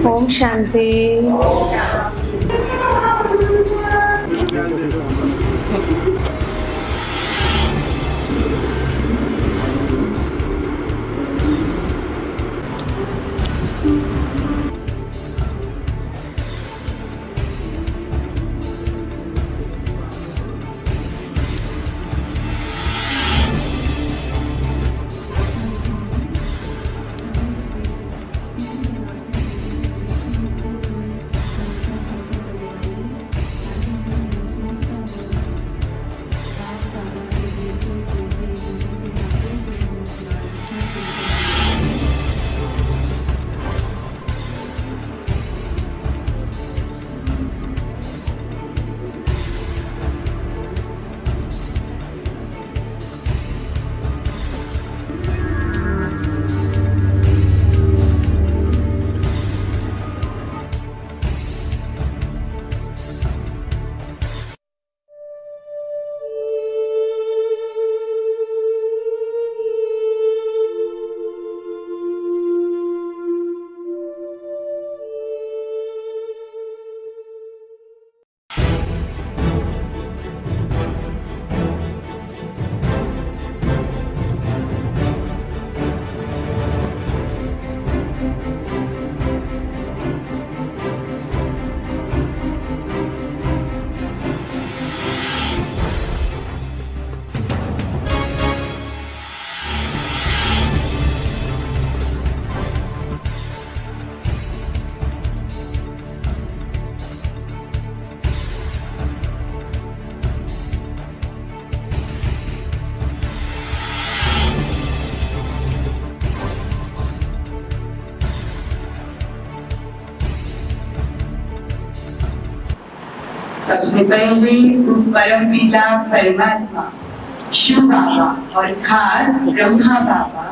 ओम शांति। सबसे पहले उस परम पिता परमात्मा शिव बाबा और खास ब्रह्मा बाबा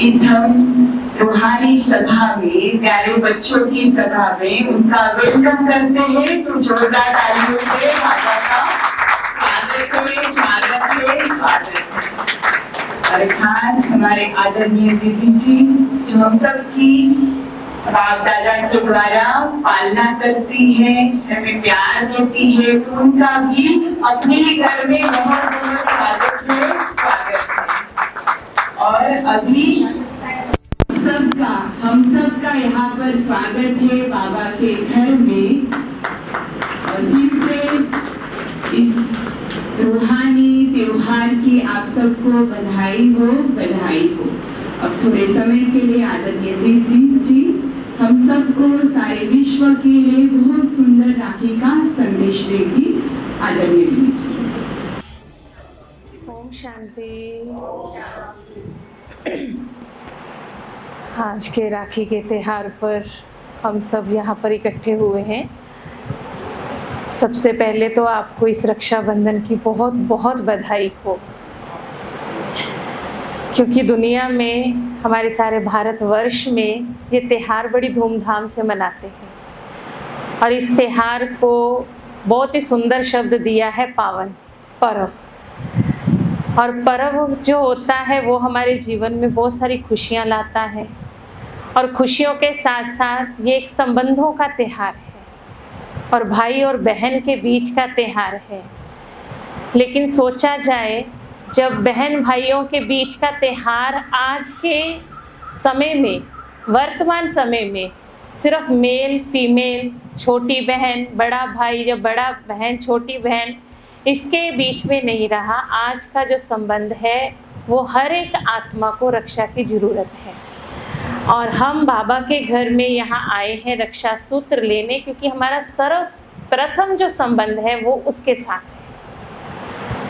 इस हम रूहानी सभा में, प्यारे बच्चों की सभा में उनका वेलकम करते हैं। तो जोरदार तालियों से बाबा का स्वागत है, स्वागत है, स्वागत है। और खास हमारे आदरणीय दीदी जी जो हम सबकी बाप दादा के द्वारा पालना करती है, हमें प्यार देती है, तो उनका भी अपने घर में बहुत बहुत स्वागत है, स्वागत है। और अभी हम सबका यहाँ पर स्वागत है बाबा के घर में। और फिर से इस रूहानी त्योहार की आप सबको बधाई हो, बधाई हो। अब थोड़े समय के लिए आदरणीय दीदी जी हम सबको सारे विश्व के लिए बहुत सुंदर राखी का संदेश देगी। आदरणीय जी। ओम शांति। आज के राखी के त्योहार पर हम सब यहाँ पर इकट्ठे हुए हैं। सबसे पहले तो आपको इस रक्षाबंधन की बहुत बहुत बधाई हो, क्योंकि दुनिया में, हमारे सारे भारतवर्ष में ये त्यौहार बड़ी धूमधाम से मनाते हैं। और इस त्यौहार को बहुत ही सुंदर शब्द दिया है, पावन पर्व। और पर्व जो होता है वो हमारे जीवन में बहुत सारी खुशियाँ लाता है, और खुशियों के साथ साथ ये एक संबंधों का त्यौहार है और भाई और बहन के बीच का त्यौहार है। लेकिन सोचा जाए, जब बहन भाइयों के बीच का त्यौहार आज के समय में, वर्तमान समय में सिर्फ मेल फीमेल, छोटी बहन बड़ा भाई या बड़ा बहन छोटी बहन, इसके बीच में नहीं रहा। आज का जो संबंध है वो हर एक आत्मा को रक्षा की ज़रूरत है। और हम बाबा के घर में यहाँ आए हैं रक्षा सूत्र लेने, क्योंकि हमारा सर्वप्रथम जो संबंध है वो उसके साथ है।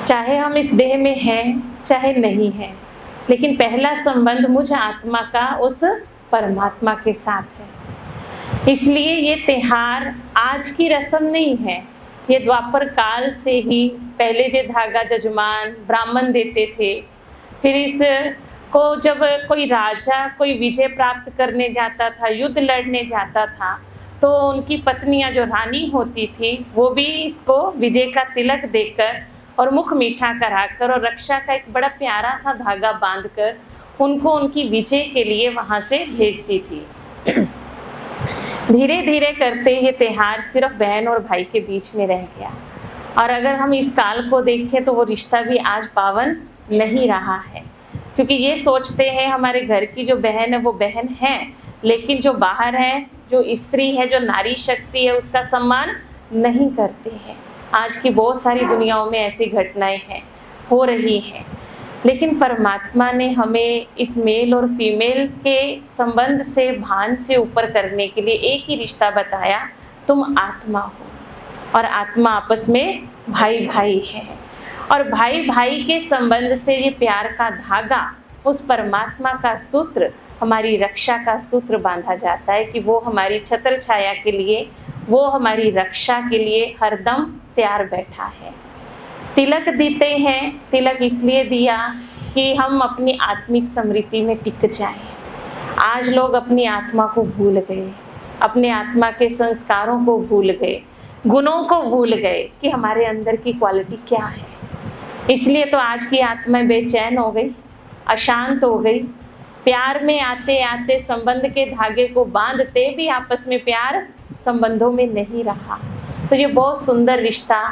चाहे हम इस देह में हैं चाहे नहीं हैं, लेकिन पहला संबंध मुझ आत्मा का उस परमात्मा के साथ है। इसलिए ये त्यौहार आज की रस्म नहीं है, ये द्वापर काल से ही पहले जो धागा जजमान ब्राह्मण देते थे, फिर इस को जब कोई राजा कोई विजय प्राप्त करने जाता था, युद्ध लड़ने जाता था, तो उनकी पत्नियां जो रानी होती थी वो भी इसको विजय का तिलक देकर और मुख मीठा कराकर और रक्षा का एक बड़ा प्यारा सा धागा बांधकर उनको उनकी विजय के लिए वहाँ से भेजती थी। धीरे धीरे करते ये त्योहार सिर्फ बहन और भाई के बीच में रह गया। और अगर हम इस काल को देखें तो वो रिश्ता भी आज पावन नहीं रहा है, क्योंकि ये सोचते हैं हमारे घर की जो बहन है वो बहन है, लेकिन जो बाहर है, जो स्त्री है, जो नारी शक्ति है, उसका सम्मान नहीं करते हैं। आज की बहुत सारी दुनियाओं में ऐसी घटनाएं हैं, हो रही हैं। लेकिन परमात्मा ने हमें इस मेल और फीमेल के संबंध से, भान से ऊपर करने के लिए एक ही रिश्ता बताया, तुम आत्मा हो और आत्मा आपस में भाई भाई है। और भाई भाई के संबंध से ये प्यार का धागा, उस परमात्मा का सूत्र, हमारी रक्षा का सूत्र बांधा जाता है कि वो हमारी छत्र छाया के लिए, वो हमारी रक्षा के लिए हरदम तैयार बैठा है। तिलक देते हैं, तिलक इसलिए दिया कि हम अपनी आत्मिक समृद्धि में टिक जाएं। आज लोग अपनी आत्मा को भूल गए, अपने आत्मा के संस्कारों को भूल गए, गुणों को भूल गए कि हमारे अंदर की क्वालिटी क्या है। इसलिए तो आज की आत्मा बेचैन हो गई, अशांत हो गई। प्यार में आते आते संबंध के धागे को बांधते भी आपस में प्यार संबंधों में नहीं रहा। तो ये बहुत सुंदर रिश्ता,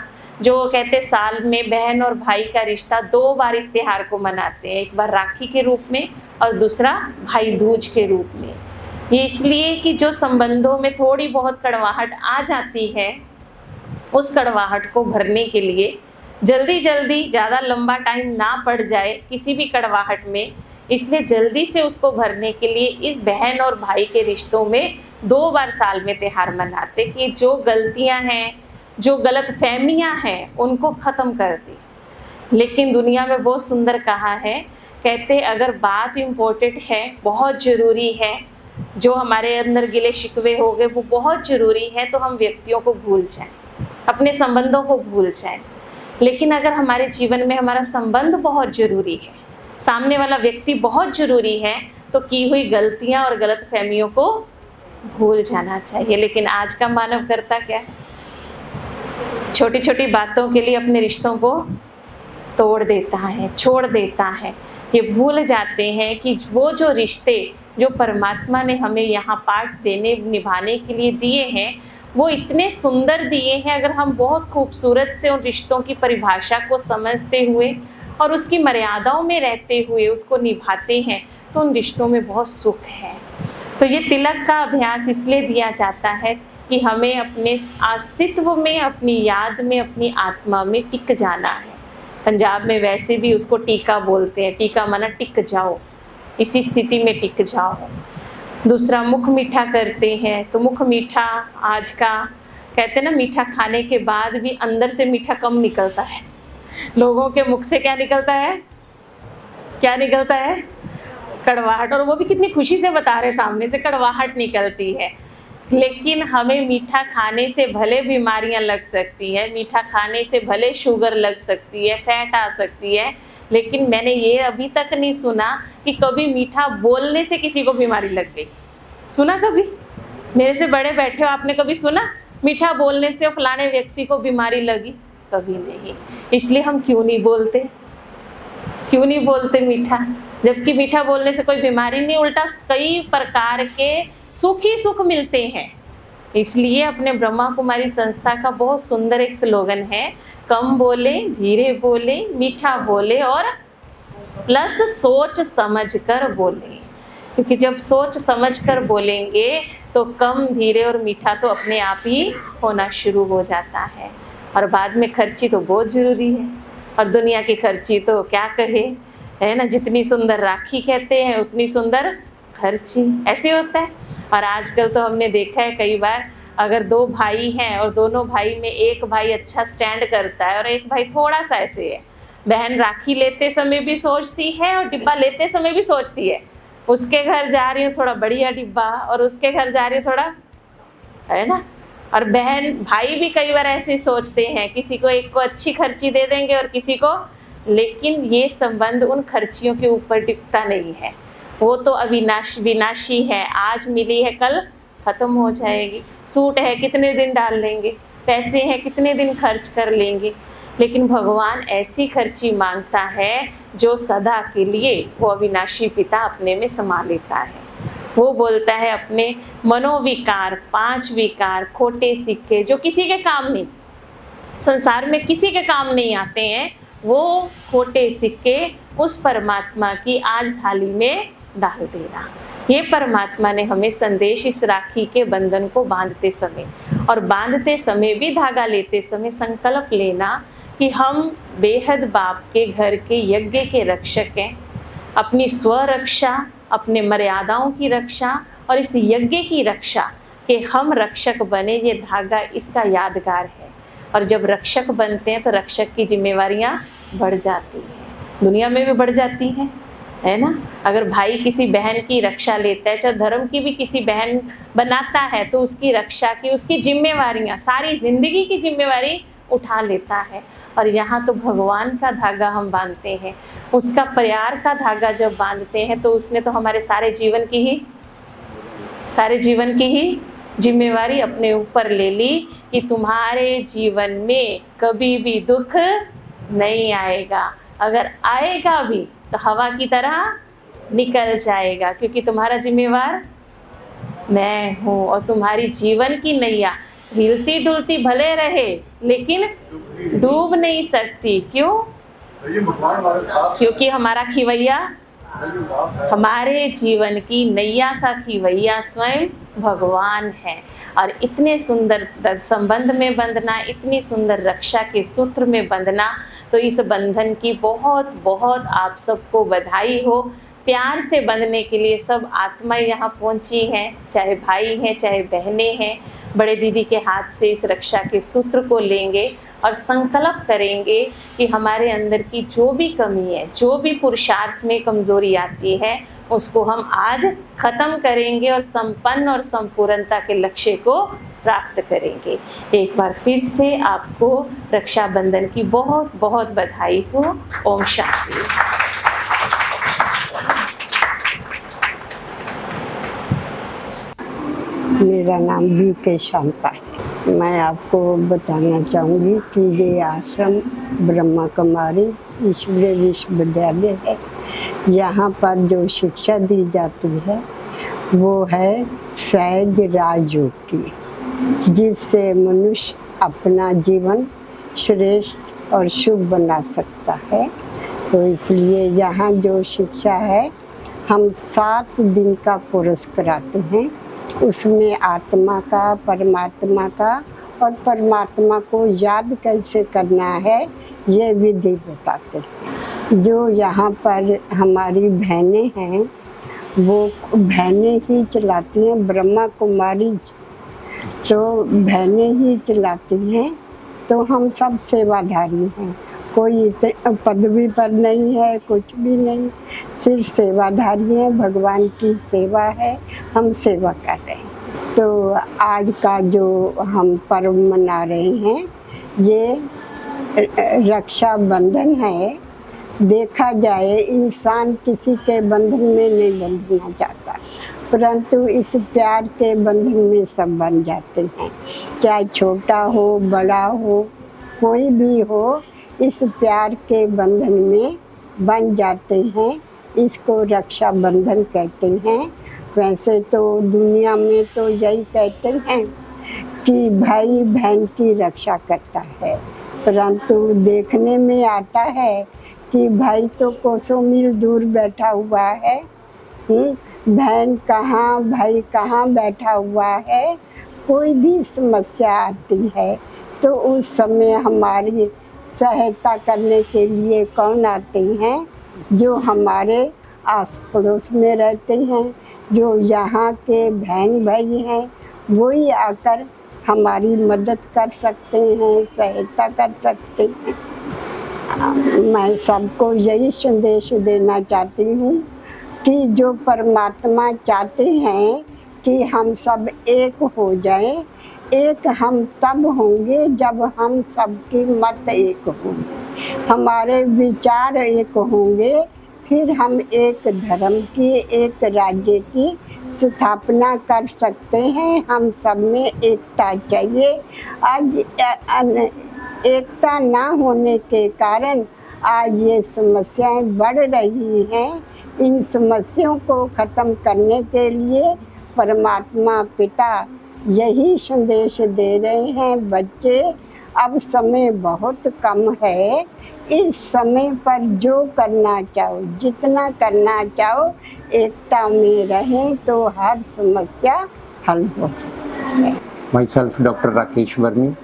जो कहते साल में बहन और भाई का रिश्ता 2 बार इस त्योहार को मनाते हैं, एक बार राखी के रूप में और दूसरा भाई दूज के रूप में। ये इसलिए कि जो संबंधों में थोड़ी बहुत कड़वाहट आ जाती है, उस कड़वाहट को भरने के लिए जल्दी जल्दी, ज़्यादा लंबा टाइम ना पड़ जाए किसी भी कड़वाहट में, इसलिए जल्दी से उसको भरने के लिए इस बहन और भाई के रिश्तों में 2 बार साल में त्योहार मनाते कि जो गलतियां हैं, जो गलत फहमियाँ हैं, उनको ख़त्म कर दी। लेकिन दुनिया में बहुत सुंदर कहा है, कहते अगर बात इम्पोर्टेंट है, बहुत ज़रूरी है, जो हमारे अंदर गिले शिकवे हो गए वो बहुत ज़रूरी है, तो हम व्यक्तियों को भूल जाएं, अपने संबंधों को भूल जाएं। लेकिन अगर हमारे जीवन में हमारा संबंध बहुत ज़रूरी है, सामने वाला व्यक्ति बहुत ज़रूरी है, तो की हुई गलतियाँ और गलत फहमियों को भूल जाना चाहिए। लेकिन आज का मानव करता क्या? छोटी छोटी बातों के लिए अपने रिश्तों को तोड़ देता है, छोड़ देता है। ये भूल जाते हैं कि वो जो रिश्ते जो परमात्मा ने हमें यहाँ पाठ देने, निभाने के लिए दिए हैं, वो इतने सुंदर दिए हैं। अगर हम बहुत खूबसूरत से उन रिश्तों की परिभाषा को समझते हुए और उसकी मर्यादाओं में रहते हुए उसको निभाते हैं, तो उन रिश्तों में बहुत सुख है। तो ये तिलक का अभ्यास इसलिए दिया जाता है कि हमें अपने अस्तित्व में, अपनी याद में, अपनी आत्मा में टिक जाना है। पंजाब में वैसे भी उसको टीका बोलते हैं, टीका माना टिक जाओ, इसी स्थिति में टिक जाओ। दूसरा मुख मीठा करते हैं, तो मुख मीठा आज का कहते हैं ना, मीठा खाने के बाद भी अंदर से मीठा कम निकलता है। लोगों के मुख से क्या निकलता है? क्या निकलता है? कड़वाहट। और वो भी कितनी खुशी से बता रहे, सामने से कड़वाहट निकलती है। लेकिन हमें मीठा खाने से भले बीमारियां लग सकती है, मीठा खाने से भले शुगर लग सकती है, फैट आ सकती है, लेकिन मैंने ये अभी तक नहीं सुना कि कभी मीठा बोलने से किसी को बीमारी लग गई। सुना कभी? मेरे से बड़े बैठे हो, आपने कभी सुना मीठा बोलने से फलाने व्यक्ति को बीमारी लगी? कभी नहीं। इसलिए हम क्यों नहीं बोलते? क्यों नहीं बोलते मीठा? जबकि मीठा बोलने से कोई बीमारी नहीं, उल्टा कई प्रकार के सुख ही सुख मिलते हैं। इसलिए अपने ब्रह्मा कुमारी संस्था का बहुत सुंदर एक स्लोगन है, कम बोले, धीरे बोले, मीठा बोले और प्लस सोच समझ कर बोले। क्योंकि जब सोच समझ कर बोलेंगे तो कम, धीरे और मीठा तो अपने आप ही होना शुरू हो जाता है। और बाद में खर्ची तो बहुत ज़रूरी है, और दुनिया की खर्ची तो क्या कहे, है ना। जितनी सुंदर राखी कहते हैं उतनी सुंदर खर्ची, ऐसे होता है। और आजकल तो हमने देखा है कई बार, अगर 2 भाई हैं और दोनों भाई में एक भाई अच्छा स्टैंड करता है और एक भाई थोड़ा सा ऐसे है, बहन राखी लेते समय भी सोचती है और डिब्बा लेते समय भी सोचती है, उसके घर जा रही हूँ थोड़ा बढ़िया डिब्बा, और उसके घर जा रही हूँ थोड़ा, है ना। और बहन भाई भी कई बार ऐसे सोचते हैं, किसी को एक को अच्छी खर्ची दे देंगे और किसी को, लेकिन ये संबंध उन खर्चियों के ऊपर टिकता नहीं है। वो तो विनाशी है, आज मिली है कल ख़त्म हो जाएगी। सूट है कितने दिन डाल लेंगे, पैसे हैं कितने दिन खर्च कर लेंगे। लेकिन भगवान ऐसी खर्ची मांगता है जो सदा के लिए वो अविनाशी पिता अपने में समा लेता है। वो बोलता है अपने मनोविकार, 5 विकार, खोटे सिक्के जो किसी के काम नहीं, संसार में किसी के काम नहीं आते हैं, वो खोटे सिक्के उस परमात्मा की आज थाली में डाल देना। ये परमात्मा ने हमें संदेश इस राखी के बंधन को बांधते समय और बांधते समय भी धागा लेते समय संकल्प लेना कि हम बेहद बाप के घर के यज्ञ के रक्षक हैं। अपनी स्वरक्षा, अपने मर्यादाओं की रक्षा और इस यज्ञ की रक्षा के हम रक्षक बने, ये धागा इसका यादगार है। और जब रक्षक बनते हैं तो रक्षक की जिम्मेवारियां बढ़ जाती हैं, दुनिया में भी बढ़ जाती हैं, है ना। अगर भाई किसी बहन की रक्षा लेता है, चाहे धर्म की भी किसी बहन बनाता है, तो उसकी रक्षा की, उसकी जिम्मेवारियां, सारी जिंदगी की जिम्मेवारी उठा लेता है। और यहाँ तो भगवान का धागा हम बांधते हैं, उसका प्यार का धागा जब बांधते हैं तो उसने तो हमारे सारे जीवन की ही जिम्मेवारी अपने ऊपर ले ली कि तुम्हारे जीवन में कभी भी दुख नहीं आएगा, अगर आएगा भी तो हवा की तरह निकल जाएगा, क्योंकि तुम्हारा जिम्मेवार मैं हूँ। और तुम्हारी जीवन की नैया हिलती डुलती भले रहे लेकिन डूब नहीं सकती। क्यों? क्योंकि हमारा खिवैया, हमारे जीवन की नैया का खिवैया स्वयं भगवान है। और इतने सुंदर संबंध में बंधना, इतनी सुंदर रक्षा के सूत्र में बंधना, तो इस बंधन की बहुत बहुत आप सबको बधाई हो। प्यार से बंधने के लिए सब आत्माएं यहाँ पहुँची हैं, चाहे भाई हैं चाहे बहनें हैं। बड़े दीदी के हाथ से इस रक्षा के सूत्र को लेंगे और संकल्प करेंगे कि हमारे अंदर की जो भी कमी है, जो भी पुरुषार्थ में कमज़ोरी आती है, उसको हम आज ख़त्म करेंगे और संपन्न और संपूर्णता के लक्ष्य को प्राप्त करेंगे। एक बार फिर से आपको रक्षाबंधन की बहुत बहुत बधाई हो। ओम शांति। मेरा नाम B.K. शांता है। मैं आपको बताना चाहूँगी कि ये आश्रम ब्रह्मा कुमारी ईश्वरीय विश्वविद्यालय है। यहाँ पर जो शिक्षा दी जाती है वो है सहज राजयोग की, जिससे मनुष्य अपना जीवन श्रेष्ठ और शुभ बना सकता है। तो इसलिए यहाँ जो शिक्षा है, हम 7 दिन का कोर्स कराते हैं। उसमें आत्मा का, परमात्मा का और परमात्मा को याद कैसे करना है ये विधि बताते हैं। जो यहाँ पर हमारी बहनें हैं वो बहनें ही चलाती हैं, ब्रह्मा कुमारी तो बहनें ही चलाती हैं। तो हम सब सेवाधारी हैं, कोई पदवी पर नहीं है, कुछ भी नहीं, सिर्फ सेवाधारी हैं। भगवान की सेवा है, हम सेवा कर रहे हैं। तो आज का जो हम पर्व मना रहे हैं ये रक्षाबंधन है। देखा जाए इंसान किसी के बंधन में नहीं बंधना चाहता, परंतु इस प्यार के बंधन में सब बन जाते हैं। चाहे छोटा हो बड़ा हो कोई भी हो, इस प्यार के बंधन में बन जाते हैं। इसको रक्षाबंधन कहते हैं। वैसे तो दुनिया में तो यही कहते हैं कि भाई बहन की रक्षा करता है, परंतु देखने में आता है कि भाई तो कोसों मील दूर बैठा हुआ है, बहन कहाँ भाई कहाँ बैठा हुआ है। कोई भी समस्या आती है तो उस समय हमारी सहायता करने के लिए कौन आते हैं? जो हमारे आस पड़ोस में रहते हैं, जो यहाँ के बहन भाई हैं, वही आकर हमारी मदद कर सकते हैं, सहायता कर सकते हैं। मैं सबको यही संदेश देना चाहती हूँ कि जो परमात्मा चाहते हैं कि हम सब एक हो जाएं। एक हम तब होंगे जब हम सबकी मत एक होंगे, हमारे विचार एक होंगे, फिर हम एक धर्म की, एक राज्य की स्थापना कर सकते हैं। हम सब में एकता चाहिए। आज एकता ना होने के कारण आज ये समस्याएं बढ़ रही हैं। इन समस्याओं को खत्म करने के लिए परमात्मा पिता यही संदेश दे रहे हैं, बच्चे अब समय बहुत कम है, इस समय पर जो करना चाहो, जितना करना चाहो, एकता में रहें तो हर समस्या हल हो सकती है। My self doctor Rakesh vermi,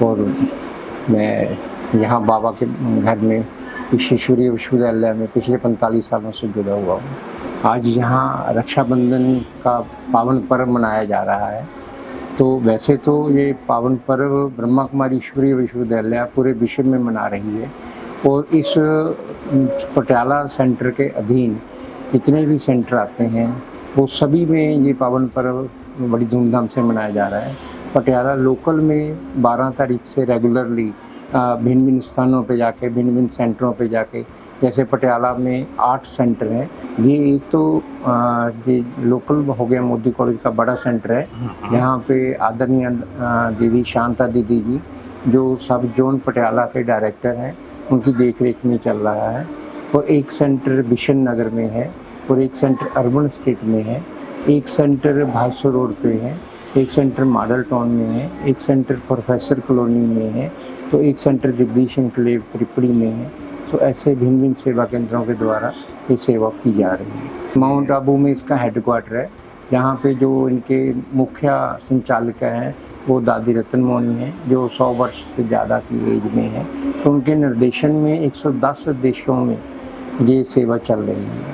और मैं यहाँ बाबा के घर में ईश्वरीय विश्वविद्यालय में पिछले 45 सालों से जुड़ा हुआ हूँ। आज यहाँ रक्षाबंधन का पावन पर्व मनाया जा रहा है। तो वैसे तो ये पावन पर्व ब्रह्मा कुमारी ईश्वरीय विश्वविद्यालय पूरे विश्व में मना रही है, और इस पटियाला सेंटर के अधीन जितने भी सेंटर आते हैं वो सभी में ये पावन पर्व बड़ी धूमधाम से मनाया जा रहा है। पटियाला लोकल में 12 तारीख से रेगुलरली भिन्न भिन्न स्थानों पे जाके, भिन्न भिन्न सेंटरों पे जाके, जैसे पटियाला में 8 सेंटर हैं। ये एक तो ये लोकल हो गया मोदी कॉलेज का बड़ा सेंटर है, यहाँ पे आदरणीय दीदी शांता दीदी जी जो सब जोन पटियाला के डायरेक्टर हैं, उनकी देखरेख में चल रहा है। और एक सेंटर बिशन नगर में है, और एक सेंटर अर्बन स्टेट में है, एक सेंटर भादसों रोड पे है, एक सेंटर मॉडल टाउन में है, एक सेंटर प्रोफेसर कॉलोनी में है, तो एक सेंटर जगदीश एन्क्लेव त्रिपुरी में है। तो ऐसे भिन्न भिन्न सेवा केंद्रों के द्वारा ये सेवा की जा रही है। माउंट आबू में इसका हेडक्वार्टर है, यहाँ पे जो इनके मुख्य संचालक हैं वो दादी रतन मोहनी हैं, जो 100 वर्ष से ज़्यादा की एज में है। तो उनके निर्देशन में 110 देशों में ये सेवा चल रही है।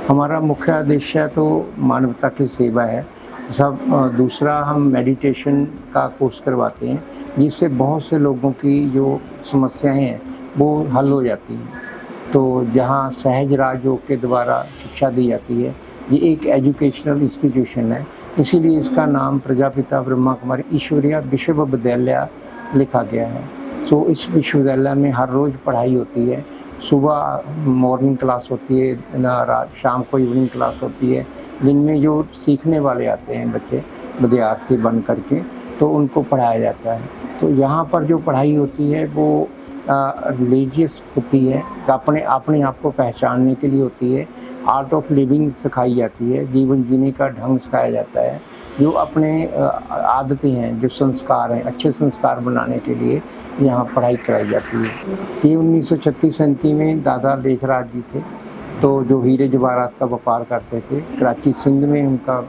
हमारा मुख्य उद्देश्य तो मानवता की सेवा है। सब दूसरा हम मेडिटेशन का कोर्स करवाते हैं, जिससे बहुत से लोगों की जो समस्याएं हैं वो हल हो जाती हैं। तो जहाँ सहज राजयोग के द्वारा शिक्षा दी जाती है, ये एक एजुकेशनल इंस्टीट्यूशन है, इसीलिए इसका नाम प्रजापिता ब्रह्मा कुमारी ईश्वरीय विश्वविद्यालय लिखा गया है। तो इस विश्वविद्यालय में हर रोज़ पढ़ाई होती है। सुबह मॉर्निंग क्लास होती है, शाम को इवनिंग क्लास होती है, जिनमें जो सीखने वाले आते हैं बच्चे विद्यार्थी बन करके, तो उनको पढ़ाया जाता है। तो यहाँ पर जो पढ़ाई होती है वो रिलीजियस होती है, अपने आप को पहचानने के लिए होती है। आर्ट ऑफ लिविंग सिखाई जाती है, जीवन जीने का ढंग सिखाया जाता है। जो अपने आदतें हैं, जो संस्कार हैं, अच्छे संस्कार बनाने के लिए यहाँ पढ़ाई कराई जाती है। ये 1936-37 में दादा लेखराज जी थे, तो जो हीरे जवाहरात का व्यापार करते थे, कराची सिंध में उनका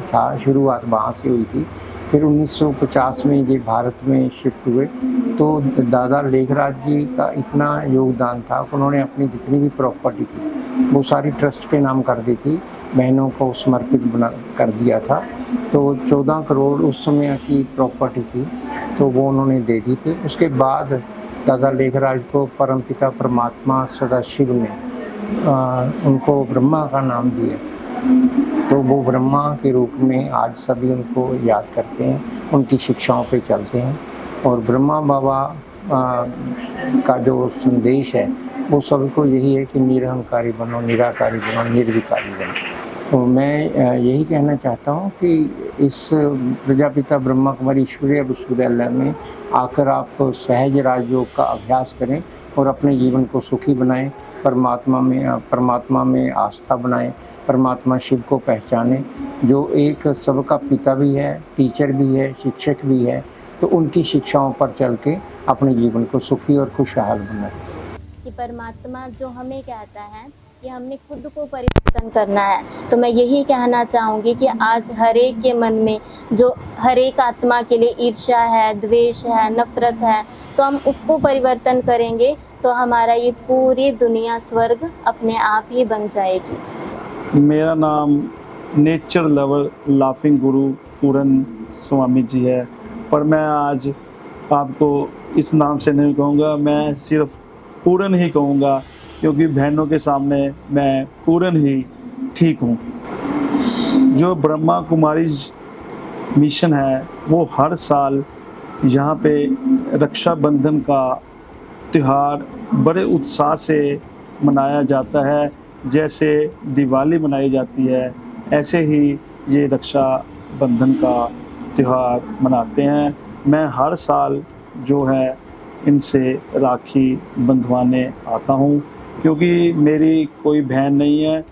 था, शुरुआत वहाँ से हुई थी। फिर 1950 में ये भारत में शिफ्ट हुए। तो दादा लेखराज जी का इतना योगदान था कि उन्होंने अपनी जितनी भी प्रॉपर्टी थी वो सारी ट्रस्ट के नाम कर दी थी, बहनों को समर्पित कर दिया था। तो 14 करोड़ उस समय की प्रॉपर्टी थी, तो वो उन्होंने दे दी थी। उसके बाद दादा लेखराज को परमपिता परमात्मा सदाशिव ने उनको ब्रह्मा का नाम दिया, तो वो ब्रह्मा के रूप में आज सभी उनको याद करते हैं, उनकी शिक्षाओं पे चलते हैं। और ब्रह्मा बाबा का जो संदेश है वो सबको यही है कि निरहंकारी बनो, निराकारी बनो, निर्विकारी बनो। तो मैं यही कहना चाहता हूँ कि इस प्रजापिता ब्रह्मा कुमारी ईश्वरीय विश्वविद्यालय में आकर आप सहज राजयोग का अभ्यास करें और अपने जीवन को सुखी बनाएं, परमात्मा में आस्था बनाएं, परमात्मा शिव को पहचानें, जो एक सबका पिता भी है, टीचर भी है, शिक्षक भी है। तो उनकी शिक्षाओं पर चल के अपने जीवन को सुखी और खुशहाल बनाएं। कि परमात्मा जो हमें कहता है कि हमने खुद को परिवर्तन करना है, तो मैं यही कहना चाहूँगी कि आज हर एक के मन में जो हर एक आत्मा के लिए ईर्ष्या है, द्वेष है, नफरत है, तो हम उसको परिवर्तन करेंगे तो हमारा ये पूरी दुनिया स्वर्ग अपने आप ही बन जाएगी। मेरा नाम नेचर लवर लाफिंग गुरु पूरन स्वामी जी है, पर मैं आज आपको इस नाम से नहीं कहूँगा, मैं सिर्फ पूरन ही कहूँगा, क्योंकि बहनों के सामने मैं पूरन ही ठीक हूँ। जो ब्रह्मा कुमारी मिशन है वो हर साल यहाँ पे रक्षाबंधन का त्यौहार बड़े उत्साह से मनाया जाता है। जैसे दिवाली मनाई जाती है, ऐसे ही ये रक्षाबंधन का त्यौहार मनाते हैं। मैं हर साल जो है इनसे राखी बंधवाने आता हूँ। क्योंकि मेरी कोई बहन नहीं है।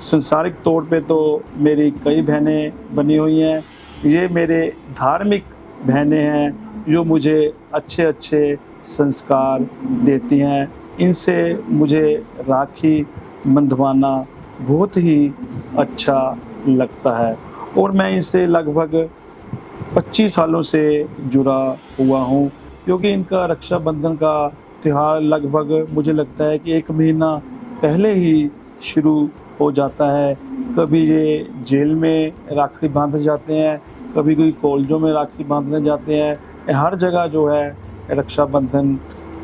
संसारिक तौर पे तो मेरी कई बहनें बनी हुई हैं, ये मेरे धार्मिक बहनें हैं जो मुझे अच्छे अच्छे संस्कार देती हैं। इनसे मुझे राखी बंधवाना बहुत ही अच्छा लगता है और मैं इनसे लगभग 25 सालों से जुड़ा हुआ हूँ, क्योंकि इनका रक्षाबंधन का त्यौहार लगभग मुझे लगता है कि 1 महीना पहले ही शुरू हो जाता है। कभी ये जेल में राखी बांधे जाते हैं, कभी कोई कॉलेजों में राखी बांधने जाते हैं। हर जगह जो है रक्षाबंधन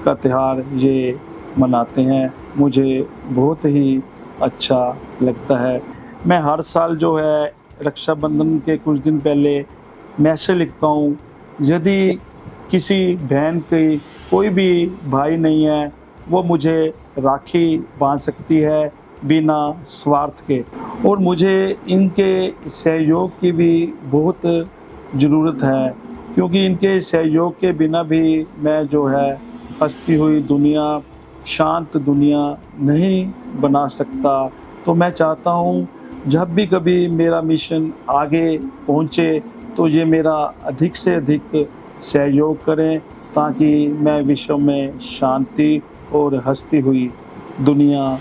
का त्यौहार ये मनाते हैं। मुझे बहुत ही अच्छा लगता है। मैं हर साल जो है रक्षाबंधन के कुछ दिन पहले मैसेज लिखता हूँ, यदि किसी बहन की कोई भी भाई नहीं है, वो मुझे राखी बांध सकती है बिना स्वार्थ के। और मुझे इनके सहयोग की भी बहुत ज़रूरत है, क्योंकि इनके सहयोग के बिना भी मैं जो है हंसती हुई दुनिया, शांत दुनिया नहीं बना सकता। तो मैं चाहता हूँ जब भी कभी मेरा मिशन आगे पहुँचे तो ये मेरा अधिक से अधिक सहयोग करें, ताकि मैं विश्व में शांति और हंसती हुई दुनिया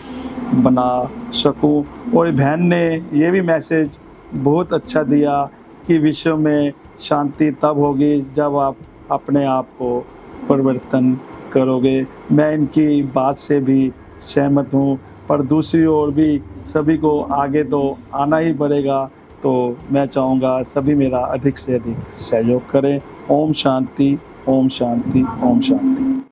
बना सकूं। और बहन ने ये भी मैसेज बहुत अच्छा दिया कि विश्व में शांति तब होगी जब आप अपने आप को परिवर्तन करोगे। मैं इनकी बात से भी सहमत हूँ, पर दूसरी ओर भी सभी को आगे तो आना ही पड़ेगा। तो मैं चाहूँगा सभी मेरा अधिक से अधिक सहयोग करें। ओम शांति, ओम शांति, ओम शांति।